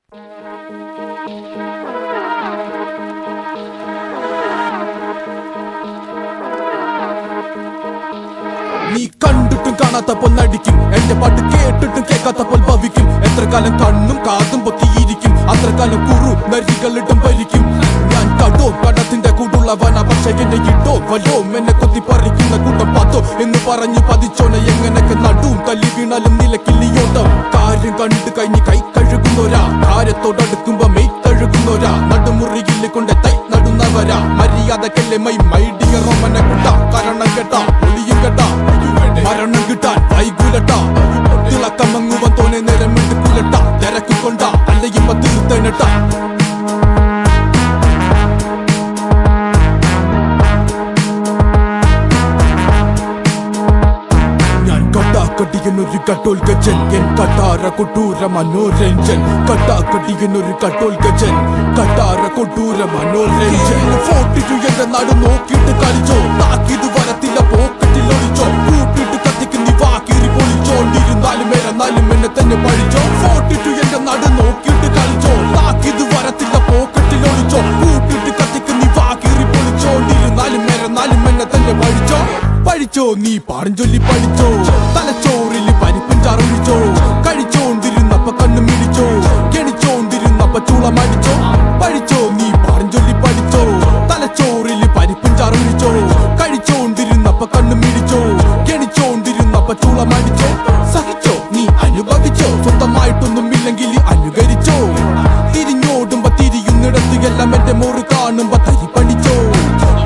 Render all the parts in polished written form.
നീ കണ്ടിട്ടും കാണാത്തപ്പോൾ നടിക്കും, എന്റെ പാട്ട് കേട്ടിട്ടും കേൾക്കാത്തപ്പോൾ ഭവിക്കും. എത്ര കാലം കണ്ണും കാതും പൊത്തിയിരിക്കും, അത്ര കാലം കുറു നരികളിട്ടും ഭരിക്കും. ഞാൻ കടോ കടത്തിന്റെ കൂടുള്ളവനാ, പക്ഷെ എന്റെ ഇട്ടോ വലോ എന്നെ കൊത്തി പറിക്കുന്ന കൂട്ടം പാത്തോ എന്ന് പറഞ്ഞു പതിച്ചോന. എങ്ങനൊക്കെ നടുവും തല്ലി വീണാലും നിലക്കില്ലിയോട്ടം. കാര്യം കണ്ടു കഴിഞ്ഞ് കൈ കഴുകുന്നോരാ, കാര്യത്തോടടുക്കുമ്പോ മെയ് തഴുകുന്നോരാ. നടുമുറിയിൽ കൊണ്ട് തൈ നടുന്നവരാ, മര്യാദക്കല്ലേ മൈ ഡിയർ റോമനെ കുട്ടാ. കാരണം കേട്ടാ ഒളിയും കേട്ടാ, മരണം കിട്ടാൻ വൈകുലട്ടാ. തിളക്കമങ്ങുവൻ തോനെ നേരം എടുക്കുലട്ടാ. തിരക്കൊണ്ട അല്ലയിപ്പ തീർത്തനട്ടാ. കട്ടാക്കടിയനൊരു കട്ടോൽ ഗജൻ, എൻ കട്ടാര കൊട്ടൂര മനോരഞ്ജൻ. കട്ടാക്കടിയനൊരു കട്ടോൽ ഗജൻ, കട്ടാര കൊട്ടൂര മനോരഞ്ജൻ. 42 എന്റെ നാട് നോക്കിയിട്ട് കളിച്ചോ, താക്കിത് വരത്തില്ല പോക്കറ്റിൽ ഒളിച്ചോ. കൂട്ടിട്ട് കത്തിക്ക് നീ വാക്കീറി പൊളിച്ചോണ്ടിരുന്നാലും എന്നാലും എന്നെ തന്നെ പഴിച്ചോ. 42 എന്റെ നാട് നോക്കിയിട്ട് കളിച്ചോ, താക്കിത് വരത്തില്ല പോക്കറ്റിൽ ഒളിച്ചോ. കൂട്ടിട്ട് കത്തിക്ക് നീ വാക്കീറി പൊളിച്ചോണ്ടിരുന്നാലും എന്നെ തന്നെ പഴിച്ചോ. പഠിച്ചോ നീ പാടും ചൊല്ലി പഠിച്ചോ, തലച്ചോറിൽ പരിപ്പും ചാറൊഴിച്ചോ. കഴിച്ചോണ്ടിരുന്നപ്പ കണ്ണു മിടിച്ചോ, കെണിച്ചോണ്ടിരുന്നപ്പ ചൂളമടിച്ചോ. പഠിച്ചോ നീ പാടും ചൊല്ലി പഠിച്ചോ, തലച്ചോറിൽ പരിപ്പും ചാറൊഴിച്ചോ. കഴിച്ചോണ്ടിരുന്നപ്പ കണ്ണു മിടിച്ചോ, കെണിച്ചോണ്ടിരുന്നപ്പ ചൂളമടിച്ചോ. സഹിച്ചോ നീ അനുഭവിച്ചോ, സ്വന്തമായിട്ടൊന്നും ഇല്ലെങ്കിൽ അനുകരിച്ചോ. തിരിഞ്ഞോടുമ്പോ തിരിയുന്നിടത്ത് എല്ലാം എന്റെ മോറ് കാണുമ്പോ തരി പഠിച്ചോ.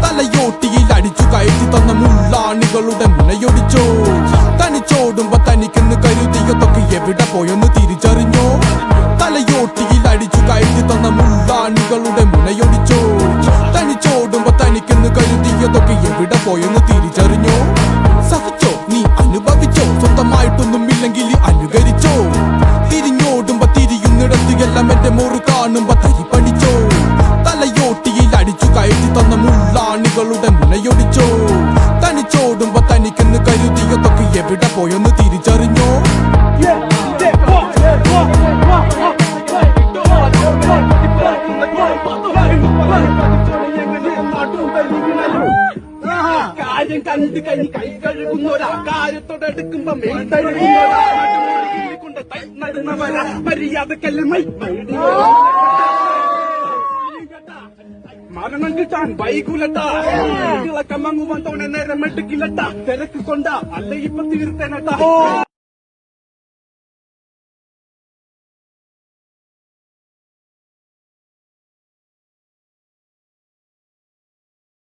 തലയോട്ടിയിൽ അടിച്ചു കയറ്റി തന്ന മുള്ളാണികളുടെ മുനയൊടിച്ചോ. തനിച്ചോടുമ്പോ തനിക്കെന്ന് കരുതിയതൊക്കെ എവിടെ പോയെന്ന് തിരിച്ചറിഞ്ഞോ. തലയോട്ടിയിൽ അടിച്ചു കയറ്റി തന്ന മുള്ളാണികളുടെ മുനയൊടിച്ചോ. തനിച്ചോടുമ്പോ തനിക്കെന്ന് കരുതിയതൊക്കെ എവിടെ പോയെന്ന് തിരിച്ചറിഞ്ഞോ. സഹിച്ചോ നീ അനുഭവിച്ചോ, സ്വന്തമായിട്ടൊന്നും ഇല്ലെങ്കിൽ അനുകരിച്ചോ. തിരിഞ്ഞോടുമ്പോ തിരിയുന്നിടത്ത് എല്ലാം എന്റെ മോറ് കാണുമ്പോ തരി പഠിച്ചോ. തലയോട്ടിയിൽ അടിച്ചു കയറ്റി തന്ന മുള്ളാണികളുടെ മുനയൊടിച്ചോ. തനിച്ചോടുമ്പോ തനിക്കെന്ന് കരുതിയതൊക്കെ എവിടെ പോയെന്ന് തിരിച്ചറിഞ്ഞോ. കാര്യം കണ്ടു കഴിഞ്ഞ് കൈ കഴുകുന്നോരാ, കാര്യത്തോടെടുക്കുമ്പോ മെയ് തഴുകുന്നോരാ. കൊണ്ട് തൈ നടുന്നവരാ, മര്യാദക്കല്ലേ മൈ. മരണം കിട്ടാൻ വൈകുലട്ടാ. തിളക്കമങ്ങുവൻ തോനെ നേരം എടുക്കില്ലട്ടാ. തിരക്ക് കൊണ്ട അല്ല ഇപ്പൊ തീർത്തേനട്ടാ.